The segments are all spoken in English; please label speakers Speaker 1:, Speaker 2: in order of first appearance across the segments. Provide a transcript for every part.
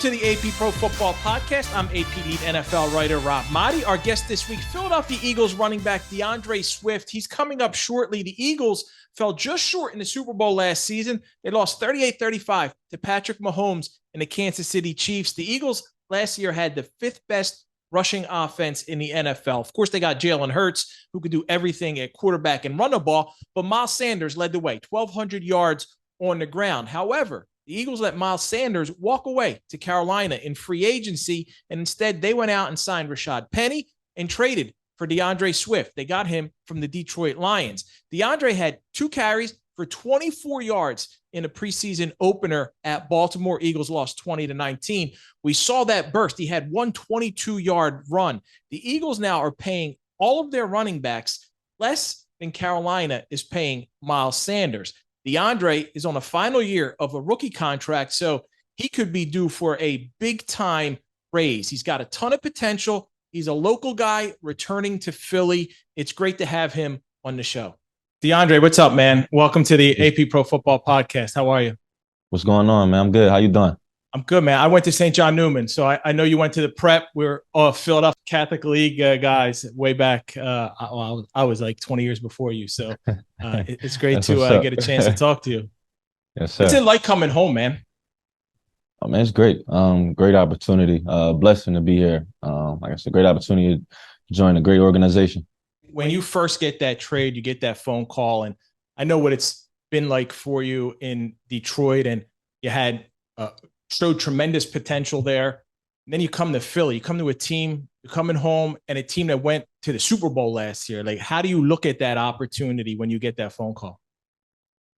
Speaker 1: to the AP Pro Football Podcast. I'm AP lead NFL writer Rob Maaddi. Our guest this week, Philadelphia Eagles running back DeAndre Swift. He's coming up shortly. The Eagles fell just short in the Super Bowl last season. They lost 38-35 to Patrick Mahomes and the Kansas City Chiefs. The Eagles last year had the fifth best rushing offense in the NFL. Of course, they got Jalen Hurts, who could do everything at quarterback and run the ball, but Miles Sanders led the way, 1,200 yards on the ground. However, the Eagles let Miles Sanders walk away to Carolina in free agency, and instead they went out and signed Rashad Penny and traded for DeAndre Swift. They got him from the Detroit Lions. DeAndre had 2 carries for 24 yards in a preseason opener at Baltimore. Eagles lost 20-19. We saw that burst. He had one 22-yard run. The Eagles now are paying all of their running backs less than Carolina is paying Miles Sanders. DeAndre is on a final year of a rookie contract, so he could be due for a big-time raise. He's got a ton of potential. He's a local guy returning to Philly. It's great to have him on the show. DeAndre, what's up, man? Welcome to the AP Pro Football Podcast. How are you?
Speaker 2: What's going on, man? I'm good. How you doing?
Speaker 1: I'm good, man. I went to St. John Newman, so I know you went to the prep. We're Philadelphia Catholic League guys way back. I was like 20 years before you, so it's great to get a chance to talk to you.
Speaker 2: Yes, sir.
Speaker 1: What's it like coming home, man?
Speaker 2: Oh, man, it's great. Great opportunity. Blessing to be here. Like I said, great opportunity to join a great organization.
Speaker 1: When you first get that trade, you get that phone call, and I know what it's been like for you in Detroit, and you had showed tremendous potential there. And then you come to Philly, you come to a team, you're coming home, and a team that went to the Super Bowl last year. Like, how do you look at that opportunity when you get that phone call?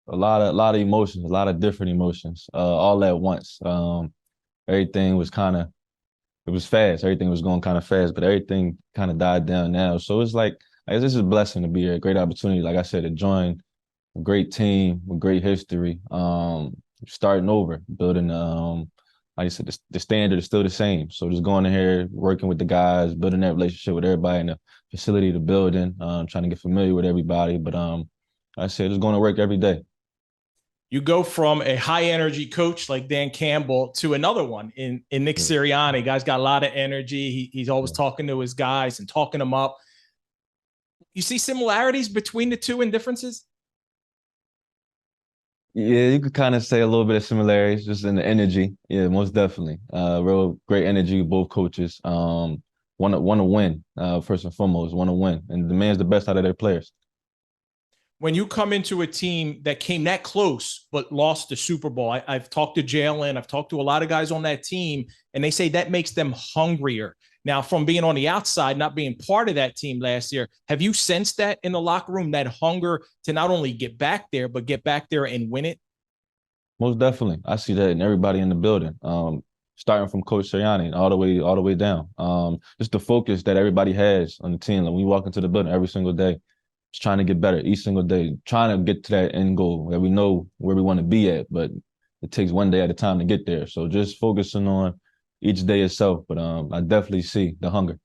Speaker 2: A lot of emotions, a lot of different emotions, all at once. Everything was it was fast. Everything was going kind of fast, but everything kind of died down now. So it's like, I guess this is a blessing to be here. A great opportunity, like I said, to join a great team with great history. Starting over, building, like I said, the standard is still the same. So just going in here, working with the guys, building that relationship with everybody in the facility, the building, trying to get familiar with everybody. But like I said, just going to work every day.
Speaker 1: You go from a high-energy coach like Dan Campbell to another one in Nick Sirianni. Guy's got a lot of energy. He's always talking to his guys and talking them up. You see similarities between the two and differences?
Speaker 2: Yeah, you could kind of say a little bit of similarities just in the energy. Yeah, most definitely. Real great energy with both coaches. Want to win, first and foremost, want to win, and demands the best out of their players.
Speaker 1: When you come into a team that came that close but lost the Super Bowl, I've talked to Jalen, I've talked to a lot of guys on that team, and they say that makes them hungrier. Now, from being on the outside, not being part of that team last year, have you sensed that in the locker room, that hunger to not only get back there, but get back there and win it?
Speaker 2: Most definitely. I see that in everybody in the building, starting from Coach Sirianni all the way down. Just the focus that everybody has on the team. Like when we walk into the building every single day, just trying to get better each single day, trying to get to that end goal that we know where we want to be at, but it takes one day at a time to get there. So just focusing on each day itself, but I definitely see the hunger.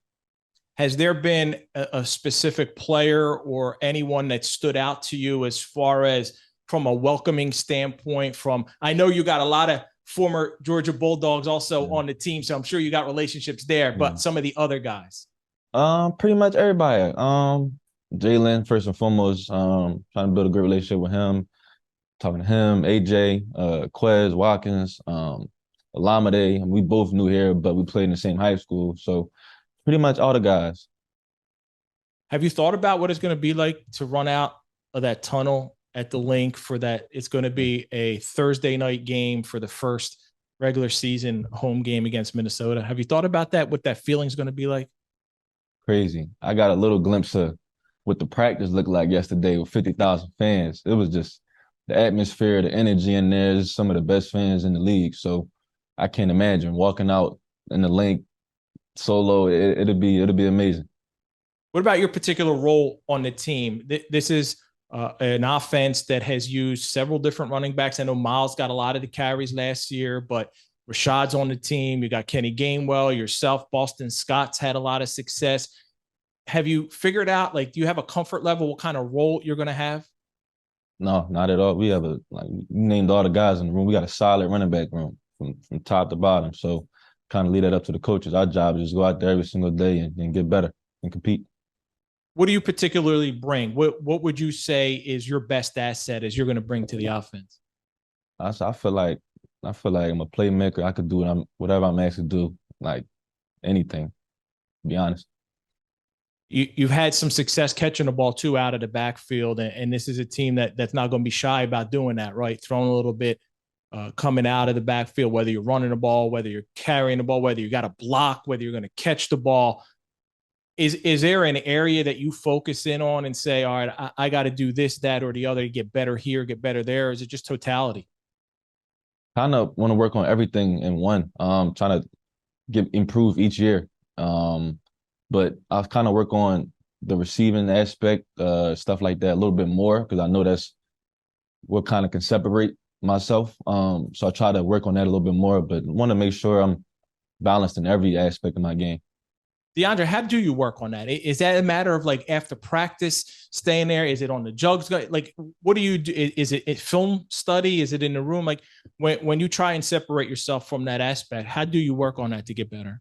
Speaker 1: Has there been a specific player or anyone that stood out to you as far as from a welcoming standpoint? I know you got a lot of former Georgia Bulldogs also on the team, so I'm sure you got relationships there, but some of the other guys.
Speaker 2: Pretty much everybody. Jalen, first and foremost, trying to build a great relationship with him, talking to him, AJ, Quez, Watkins, Alameda. We both knew here, but we played in the same high school. So pretty much all the guys.
Speaker 1: Have you thought about what it's going to be like to run out of that tunnel at the link for that? It's going to be a Thursday night game for the first regular season home game against Minnesota. Have you thought about that, what that feeling is going to be like?
Speaker 2: Crazy. I got a little glimpse of what the practice looked like yesterday with 50,000 fans. It was just the atmosphere, the energy in there, is some of the best fans in the league. So I can't imagine walking out in the link solo. It'll be amazing.
Speaker 1: What about your particular role on the team? This is an offense that has used several different running backs. I know Miles got a lot of the carries last year, but Rashad's on the team. You got Kenny Gainwell, yourself, Boston Scott's had a lot of success. Have you figured out, like, do you have a comfort level, what kind of role you're going to have?
Speaker 2: No, not at all. We have we named all the guys in the room. We got a solid running back room from top to bottom. So kind of leave that up to the coaches. Our job is just go out there every single day and get better and compete.
Speaker 1: What do you particularly bring? What would you say is your best asset as you're going to bring to the offense?
Speaker 2: I feel like I'm a playmaker. I could do whatever I'm asked to do, like anything, to be honest.
Speaker 1: You've had some success catching the ball too out of the backfield, and this is a team that's not going to be shy about doing that, right? Throwing a little bit, coming out of the backfield, whether you're running the ball, whether you're carrying the ball, whether you got a block, whether you're going to catch the ball. Is there an area that you focus in on and say, all right, I got to do this, that, or the other to get better here, get better there? Or is it just totality?
Speaker 2: Kind of want to work on everything in one. Trying to improve each year. But I've kind of work on the receiving aspect, stuff like that a little bit more because I know that's what kind of can separate myself. So I try to work on that a little bit more, but want to make sure I'm balanced in every aspect of my game.
Speaker 1: DeAndre, how do you work on that? Is that a matter of like after practice, staying there? Is it on the jugs? Like, what do you do? Is it a film study? Is it in the room? Like when you try and separate yourself from that aspect, how do you work on that to get better?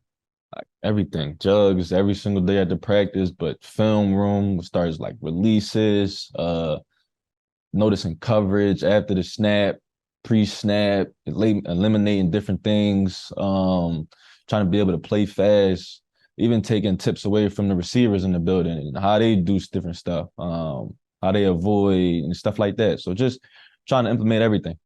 Speaker 2: Like everything, jugs every single day at the practice, but film room starts like releases, noticing coverage after the snap, pre-snap, eliminating different things, trying to be able to play fast, even taking tips away from the receivers in the building and how they do different stuff, how they avoid and stuff like that. So just trying to implement everything.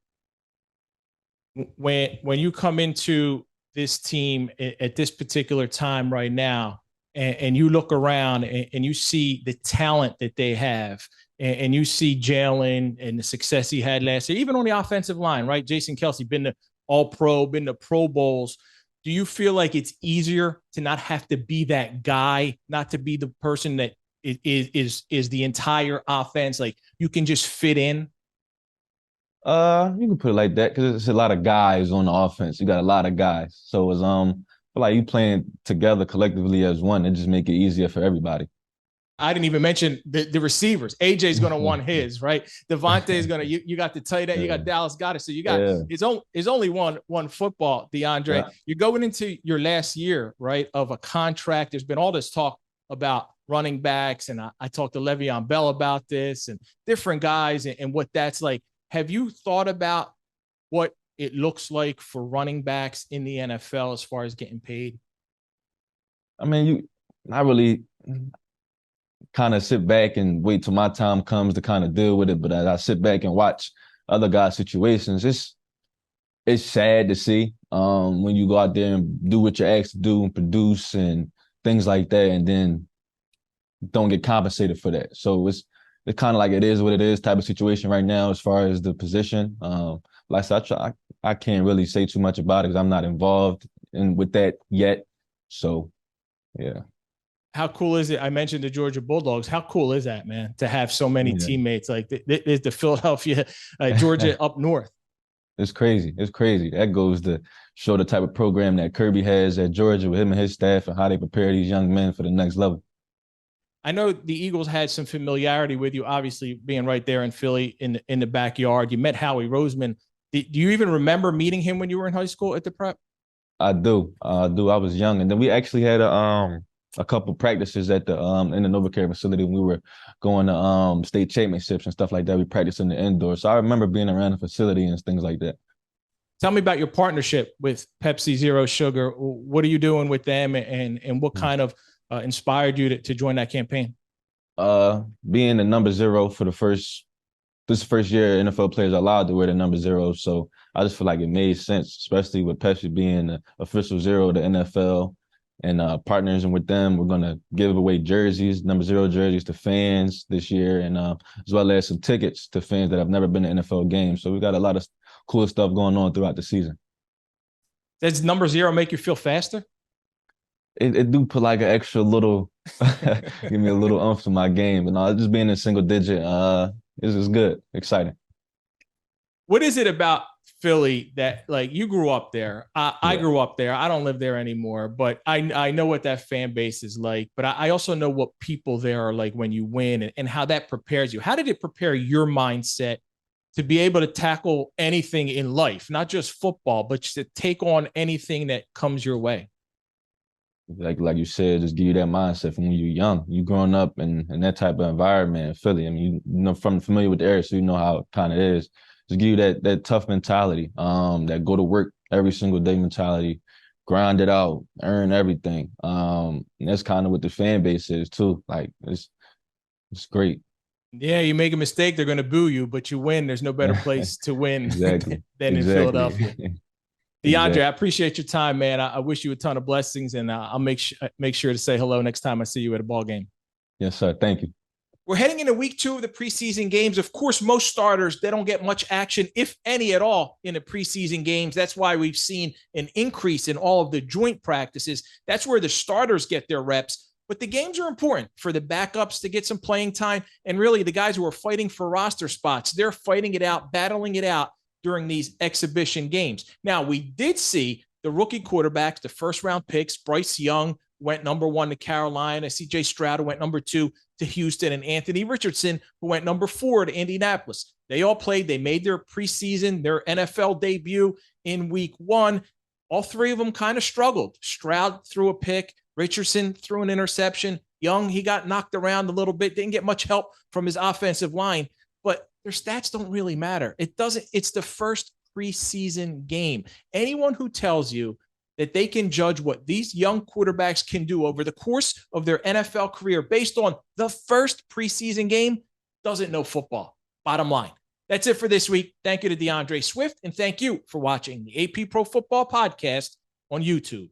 Speaker 1: When you come into this team at this particular time right now, and you look around and you see the talent that they have, and you see Jalen and the success he had last year, even on the offensive line, right? Jason Kelce been to All-Pro, been to Pro Bowls. Do you feel like it's easier to not have to be that guy, not to be the person that is the entire offense? Like you can just fit in?
Speaker 2: You can put it like that because it's a lot of guys on the offense. You got a lot of guys. So it's I feel like you playing together collectively as one, it just make it easier for everybody.
Speaker 1: I didn't even mention the receivers. AJ's going to want his, right? Devontae's going to, you got the tight end, you got Dallas Goedert. So you got, it's only one football, DeAndre.
Speaker 2: Yeah.
Speaker 1: You're going into your last year, right, of a contract. There's been all this talk about running backs. And I talked to Le'Veon Bell about this and different guys and what that's like. Have you thought about what it looks like for running backs in the NFL as far as getting paid?
Speaker 2: I mean, not really kind of sit back and wait till my time comes to kind of deal with it. But as I sit back and watch other guys' situations, it's sad to see when you go out there and do what you're asked to do and produce and things like that, and then don't get compensated for that. So it's kind of like it is what it is type of situation right now as far as the position. Like I said, I can't really say too much about it because I'm not involved with that yet. So, yeah.
Speaker 1: How cool is it? I mentioned the Georgia Bulldogs. How cool is that, man, to have so many teammates like the Philadelphia, Georgia up north?
Speaker 2: It's crazy. It's crazy. That goes to show the type of program that Kirby has at Georgia with him and his staff and how they prepare these young men for the next level.
Speaker 1: I know the Eagles had some familiarity with you, obviously being right there in Philly in the backyard. You met Howie Roseman. Do you even remember meeting him when you were in high school at the prep?
Speaker 2: I do. I was young, and then we actually had a couple practices at the in the NovaCare facility when we were going to state championships and stuff like that. We practiced in the indoor. So I remember being around the facility and things like that. Tell
Speaker 1: me about your partnership with Pepsi Zero Sugar. What are you doing with them, and what kind of inspired you to join that campaign?
Speaker 2: Being the number 0 for this first year NFL players are allowed to wear the number 0. So I just feel like it made sense, especially with Pepsi being the official 0 of the NFL. And partners and with them, we're going to give away jerseys, number 0 jerseys to fans this year, and as well as some tickets to fans that have never been to NFL games. So we got a lot of cool stuff going on throughout the season.
Speaker 1: Does number 0 make you feel faster?
Speaker 2: It do put like an extra little, give me a little umph to my game. But no, just being in single digit, is good, exciting.
Speaker 1: What is it about Philly that, like, you grew up there? I grew up there. I don't live there anymore, but I know what that fan base is like. But I also know what people there are like when you win and how that prepares you. How did it prepare your mindset to be able to tackle anything in life, not just football, but to take on anything that comes your way.
Speaker 2: Like you said, just give you that mindset from when you're young. You growing up in that type of environment in Philly. I mean, you know, from familiar with the area, so you know how it kind of is. Just give you that tough mentality, that go to work every single day mentality, grind it out, earn everything. And that's kind of what the fan base is too. Like it's great.
Speaker 1: Yeah, you make a mistake, they're going to boo you, but you win. There's no better place to win
Speaker 2: Exactly.
Speaker 1: than in
Speaker 2: Exactly.
Speaker 1: Philadelphia. DeAndre,
Speaker 2: Exactly.
Speaker 1: I appreciate your time, man. I wish you a ton of blessings, and I'll make sure to say hello next time I see you at a ball game.
Speaker 2: Yes, sir. Thank you.
Speaker 1: We're heading into week 2 of the preseason games. Of course, most starters, they don't get much action, if any at all, in the preseason games. That's why we've seen an increase in all of the joint practices. That's where the starters get their reps. But the games are important for the backups to get some playing time. And really, the guys who are fighting for roster spots, they're fighting it out, battling it out during these exhibition games. Now, we did see the rookie quarterbacks, the first-round picks. Bryce Young went number 1 to Carolina. C.J. Stroud went number 2 to Houston, and Anthony Richardson, who went number 4 to Indianapolis. They all played. They made their preseason, their NFL debut in week 1. All 3 of them kind of struggled. Stroud threw a pick. Richardson threw an interception. Young, he got knocked around a little bit. Didn't get much help from his offensive line, but their stats don't really matter. It's the first preseason game. Anyone who tells you that they can judge what these young quarterbacks can do over the course of their NFL career based on the first preseason game doesn't know football. Bottom line. That's it for this week. Thank you to DeAndre Swift, and thank you for watching the AP Pro Football Podcast on YouTube.